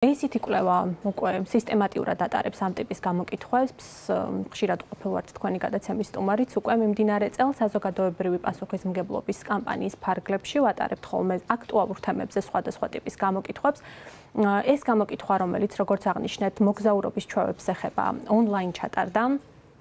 ესეთი კვლევა უკვე სისტემატიურად ატარებს ამ ტიპის გამოკითხვებს, ხშირად ყოფილვართ თქვენი გადაცემის სტუმარიც, უკვე მიმდინარე წელს საზოგადოებრივი პასუხისმგებლობის კამპანიის ფარგლებში ვატარებთ ხოლმე აქტუალურ თემებზე სხვადასხვა ტიპის გამოკითხვებს. ეს გამოკითხვა, რომელიც როგორც აღნიშნეთ, მოგზაურობის ჩვევებს ეხება, ონლაინ ჩატარდა.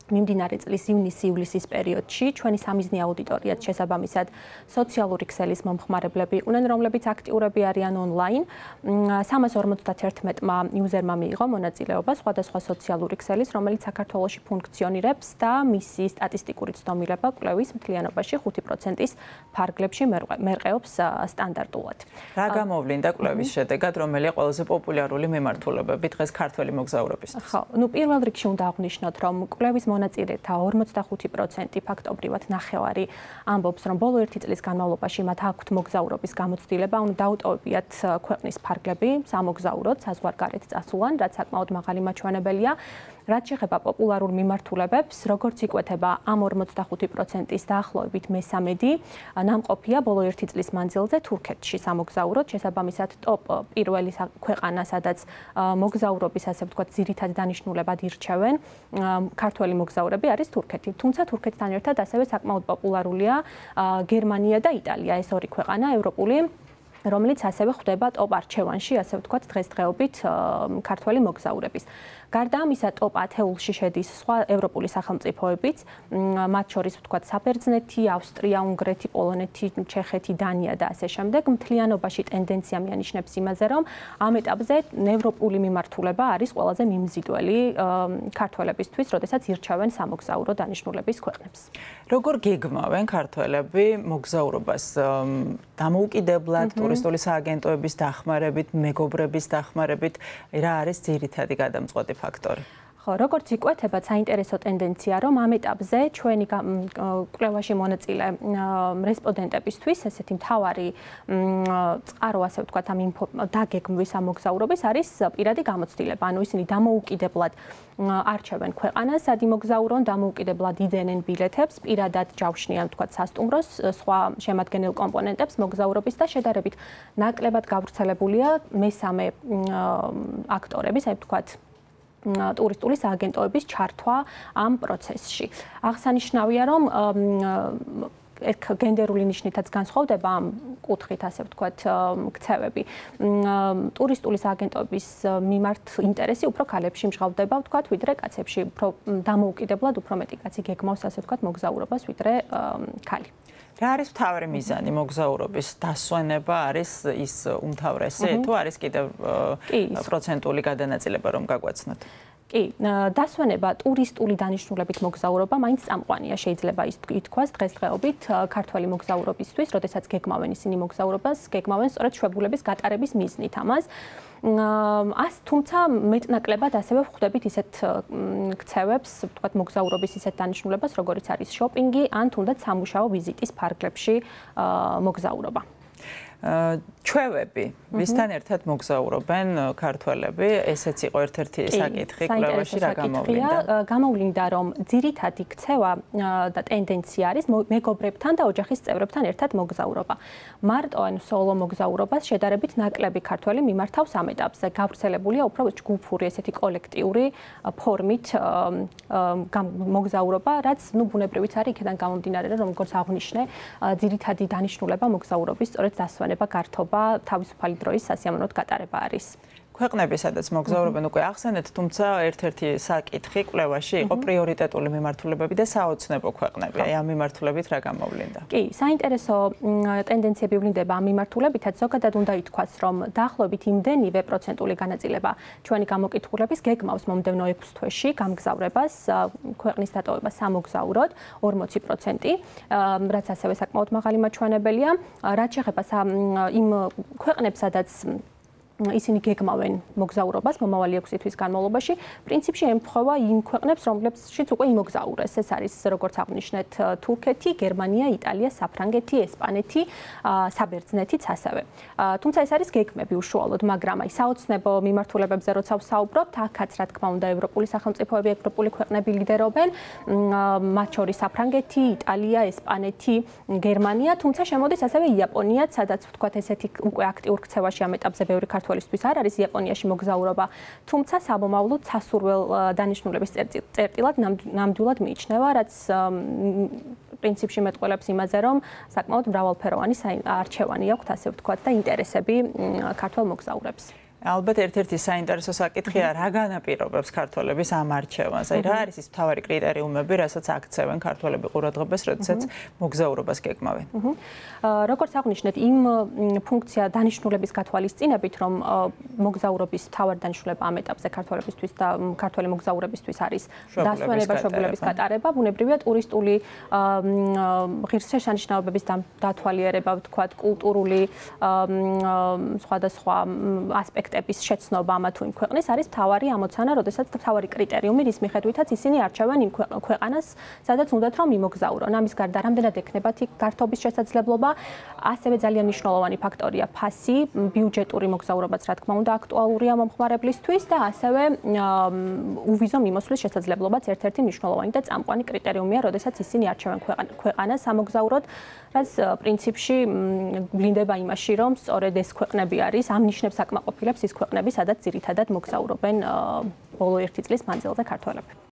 მიმდინარე წლის ივნис-ივლისის პერიოდში ჩვენი სამიზნე აუდიტორიაც შესაბამისად სოციალური ქსელის მომხმარებლები იყვნენ, რომლებიც აქტიურები არიან ონლაინ. 351-მა იუზერმა მიიღო მონაწილეობა სხვადასხვა სოციალური ქსელის, რომელიც საქართველოში ფუნქციონირებს და მისი სტატისტიკური ცდომილება კვლევის მთლიანობაში 5%-ის ფარგლებში მერყეობს სტანდარტულად. რა გამოვლინდა კვლევის შედეგად, რომელი ყველაზე პოპულარული მიმართულებები დღეს ქართველი მოგზაურობისთვის? ხო, პირველ რიგში უნდა აღვნიშნოთ, რომ კვლევის მონაწილეთა 45% ფაქტობრივად ნახევარი ამბობს, რომ ბოლო 1 წლის განმავლობაში მათ აქვთ მოგზაურობის გამოცდილება, ანუ დაუტოვებიათ ქვეყნის ფარგლები სამოგზაუროდ, საზღვარგარეთ წასულან, რაც საკმაოდ მაღალი მაჩვენებელია. რაც შეეხება პოპულარულ მიმართულებებს, როგორც იკვეთება ამ 45%-ის დაახლოებით მესამედი ნამყოფია ბოლო 1 წლის მანძილზე თურქეთში სამოგზაუროდ, შესაბამისად ტოპ პირველი ქვეყანა, სადაც მოგზაურობის, ასე ვთქვათ, ძირითად დანიშნულებად ირჩევენ ქართველი მოგზაურები არის თურქეთი. თუმცა თურქეთთან ერთად ასევე საკმაოდ პოპულარულია გერმანია და იტალია, ეს ორი ქვეყანა ევროპული, რომელიც ასევე ხვდება ტოპ არჩევანში, ასე ვთქვათ, დღესდღეობით ქართველი მოგზაურების. გარდა ამისა, ტოპ 10-ში შედის სხვა ევროპული სახელმწიფოებიც, მათ შორის ვთქვათ საბერძნეთი, ავსტრია, უნგრეთი, პოლონეთი, ჩეხეთი, დანია და ასე შემდეგ. მთლიანობაში ტენდენცია მიანიშნებს იმაზე, რომ ამ ეტაპზე ევროპული მიმართულება არის ყველაზე მიმზიდველი ქართველებისთვის, როდესაც ირჩევენ სამოგზაურო დანიშნულების ქვეყნებს. როგორ გეგმავენ ქართველები მოგზაურობას დამოუკიდებლად, ტურისტული სააგენტოების დახმარებით, მეგობრების დახმარებით, რა არის ძირითადი გადამწყვეტი ფაქტორი? ხო, როგორც იკვეთება, საინტერესო ტენდენცია, რომ ამ ეტაპზე ჩვენი კვლევაში მონაწილე რესპონდენტებისთვის ესეთი მთავარი წყარო, ასე ვთქვათ, ამ დაგეგმვის ამოგზაურობის არის პირადი გამოცდილება. ანუ ისინი დამოუკიდებლად არჩევენ ქვეყანას, სად იმოგზაურონ, დამოუკიდებლად იძენენ ბილეთებს, პირადად ჯავშნიან, ვთქვათ, სასტუმროს, სხვა შემადგენელ კომპონენტებს მოგზაურობის და შედარებით ნაკლებად გავრცელებულია მესამე აქტორების, აი ვთქვათ, ტურისტული სააგენტოების ჩართვა ამ პროცესში. აღსანიშნავია, რომ გენდერული ნიშნითაც განსხვავდება ამ კუთხით, ასე ვთქვათ, ქცევები. ტურისტული სააგენტოების მიმართ ინტერესი უფრო ქალებში მჟღავდება, ვთქვათ, ვიდრე კაცებში. უფრო დამოუკიდებლად უფრო მეტი კაცი გეგმავს, ასე ვთქვათ, მოგზაურობას, ვიდრე ქალი. რა არის მთავარი მიზანი მოგზაურობის დასვენება, არის ის უმთავრესი, თუ არის კიდევ პროცენტული გადანაწილება რომ გაგვაცნოთ? კი, დასვენება ტურისტული დანიშნულებით მოგზაურობა მაინც წამყვანია, შეიძლება ითქვას დღესდღეობით ქართველი მოგზაურობისთვის, როდესაც გეგმავენ ისინი მოგზაურობას, გეგმავენ სწორედ შვებულების გატარების მიზნით ამას. თუმცა მეტნაკლებად ასევე ვხვდებით ისეთ ქცევებს, ვთქვათ, მოგზაურობის ისეთ დანიშნულებას, როგორიც არის შოპინგი, ან თუნდაც სამუშაო ვიზიტის ფარგლებში მოგზაურობა. ჩვევები, ვისთან ერთად მოგზაურობენ ქართველები, ესეც იყო ერთ-ერთი საკითხი კვლევაში, რა გამოვლინდა? გამოვლინდა, რომ ძირითადი ქცევა და ტენდენცია არის მეგობრებთან და ოჯახის წევრებთან ერთად მოგზაურობა. მარტო ან სოლო მოგზაურობას შედარებით ნაკლები ქართველი მიმართავს ამ ეტაპზე. გავრცელებულია უფრო ჯგუფური, ესეთი კოლექტიური ფორმით მოგზაურობა, რაც ბუნებრივიც არის იქიდან გამომდინარე, რომ როგორც აღვნიშნე, ძირითადი დანიშნულება მოგზაურობის სწორედ დასვენება, გართობა, თავისუფალი დროის სასიამოვნოდ გატარება არის. ქვეყნები, სადაც მოგზაურობენ, უკვე ახსენეთ, თუმცა ერთ-ერთი საკითხი კვლევაში იყო პრიორიტეტული მიმართულებები და საოცნებო ქვეყნები. აი ამ მიმართულებით რა გამოვლინდა? კი, საინტერესო ტენდენციები ვლინდება ამ მიმართულებითაც. ზოგადად უნდა ითქვას, რომ დაახლოებით იმდენივე პროცენტული განაწილება ჩვენი გამოკითხულების გეგმავს მომდევნო 6 თვეში გამგზავრებას, ქვეყნის დატოვებას სამოგზაუროდ 40%, რაც ასევე საკმაოდ მაღალი მაჩვენებელია. რაც შეეხება იმ ქვეყნებს, სადაც ისინი გეგმავენ მოგზაურობას მომავალი 6 თვის განმავლობაში, პრინციპში ემთხვევა იმ ქვეყნებს, რომლებშიც უკვე იმოგზაურეს. ეს არის, როგორც აღვნიშნეთ, თურქეთი, გერმანია, იტალია, საფრანგეთი, ესპანეთი, საბერძნეთიც ასევე. თუმცა ეს არის გეგმები უშუალოდ, მაგრამ აი საოცნებო მიმართულებებზე როცა ვსაუბრობთ, აქაც რა თქმა უნდა ევროპული სახელმწიფოები, ევროპული ქვეყნები ლიდერობენ, მათ შორის საფრანგეთი, იტალია, ესპანეთი, გერმანია, თუმცა შემოდის ასევე იაპონიაც, სადაც ვთქვათ ესეთი უკვე აქტიურ ქცევაში ამ ეტაპზე ბევრი ქართველი ქართველისთვის არ არის იაპონიაში მოგზაურობა, თუმცა საბომავლოდ სასურველ დანიშნულების წერტილად ნამდვილად მიიჩნევა, რაც პრინციპში მეტყველებს იმაზე, რომ საკმაოდ მრავალფეროვანი არჩევანი აქვთ, ასე ვთქვათ, და ინტერესები ქართველ მოგზაურებს. ალბათ ერთ-ერთი საინტერესო საკითხია, რა განაპირობებს ქართველების ამ არჩევანს. აი რა არის ის მთავარი კრიტერიუმები, რასაც აქცევენ ქართველები ყურადღებას, როდესაც მოგზაურობას გეკმავენ? როგორც აღნიშნეთ, იმ ფუნქცია დანიშნულების გათვალისწინებით, რომ მოგზაურობის მთავარი დანიშნულება ამ ეტაპზე ქართველებისთვის და ქართველი მოგზაურებისთვის არის დასვენება, მშობლების გატარება, ბუნებრივია ტურისტული ღირსშესანიშნაობების დათვალიერება, ვთქვათ, კულტურული სხვადასხვა ასპექტების შეცნობა ამა თუ იმ ქვეყნის არის მთავარი ამოცანა, როდესაც მთავარი კრიტერიუმი, რის მიხედვითაც ისინი არჩევენ იმ ქვეყანას, სადაც უნდათ რომ იმოგზაურონ. ამის გარდა რამდენად ექნებათ იქ გართობის შესაძლებლობა, ასევე ძალიან მნიშვნელოვანი ფაქტორია ფასი, ბიუჯეტური მოგზაურობაც რა თქმა უნდა აქტუალურია მომხმარებლისთვის და ასევე უვიზო მიმოსვლის შესაძლებლობაც ერთ-ერთი მნიშვნელოვანი და წამყვანი კრიტერიუმია, როდესაც ისინი არჩევენ ქვეყანას სამოგზაუროდ, რაც პრინციპში ვლინდება იმაში, რომ სწორედ ეს ქვეყნები არის, ამ ნიშნებს აკმაყოფილებს ის ქვეყნები, სადაც ძირითადად მოგზაურობენ ბოლო 1 წლის მანძილზე ქართველები.